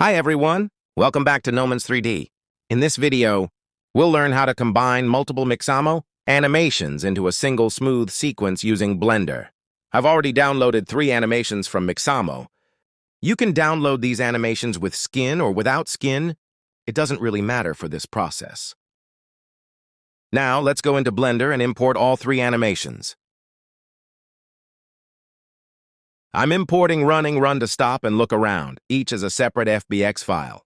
Hi everyone, welcome back to Nomans 3D. In this video, we'll learn how to combine multiple Mixamo animations into a single smooth sequence using Blender. I've already downloaded 3 animations from Mixamo. You can download these animations with skin or without skin. It doesn't really matter for this process. Now let's go into Blender and import all 3 animations. I'm importing running, run to stop, and look around, each as a separate FBX file.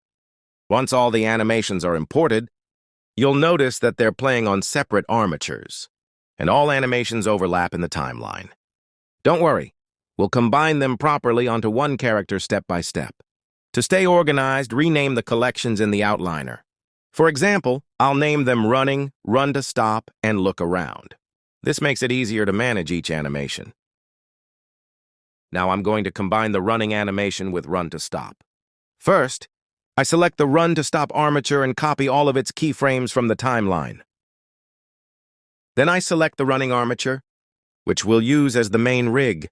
Once all the animations are imported, you'll notice that they're playing on separate armatures, and all animations overlap in the timeline. Don't worry, we'll combine them properly onto one character step by step. To stay organized, rename the collections in the outliner. For example, I'll name them running, run to stop, and look around. This makes it easier to manage each animation. Now I'm going to combine the running animation with run to stop. First, I select the run to stop armature and copy all of its keyframes from the timeline. Then I select the running armature, which we'll use as the main rig,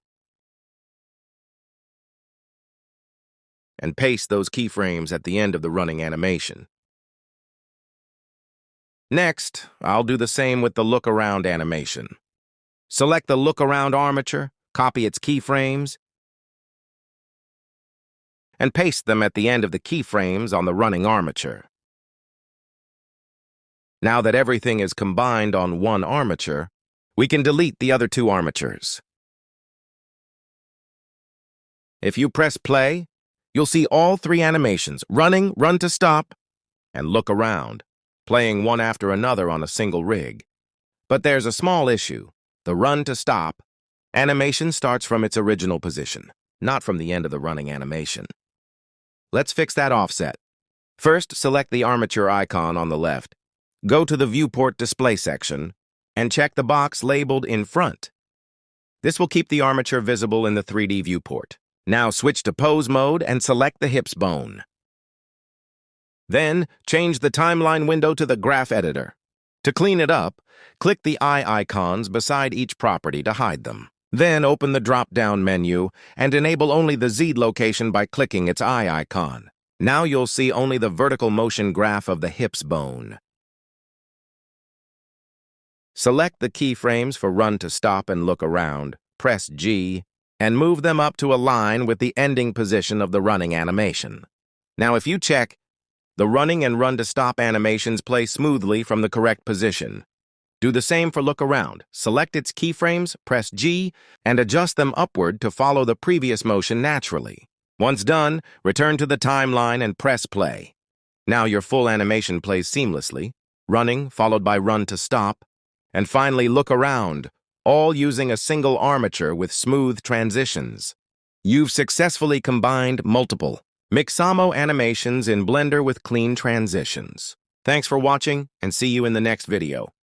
and paste those keyframes at the end of the running animation. Next, I'll do the same with the look around animation. Select the look around armature, copy its keyframes, and paste them at the end of the keyframes on the running armature. Now that everything is combined on one armature, we can delete the other 2 armatures. If you press play, you'll see all 3 animations, running, run to stop, and look around, playing one after another on a single rig. But there's a small issue. The run to stop animation starts from its original position, not from the end of the running animation. Let's fix that offset. First, select the armature icon on the left. Go to the viewport display section and check the box labeled in front. This will keep the armature visible in the 3D viewport. Now switch to pose mode and select the hips bone. Then, change the timeline window to the graph editor. To clean it up, click the eye icons beside each property to hide them. Then open the drop-down menu and enable only the Z location by clicking its eye icon. Now you'll see only the vertical motion graph of the hips bone. Select the keyframes for run to stop and look around, press G, and move them up to align with the ending position of the running animation. Now if you check, the running and run to stop animations play smoothly from the correct position. Do the same for look around. Select its keyframes, press G, and adjust them upward to follow the previous motion naturally. Once done, return to the timeline and press play. Now your full animation plays seamlessly, running followed by run to stop, and finally look around, all using a single armature with smooth transitions. You've successfully combined multiple Mixamo animations in Blender with clean transitions. Thanks for watching, and see you in the next video.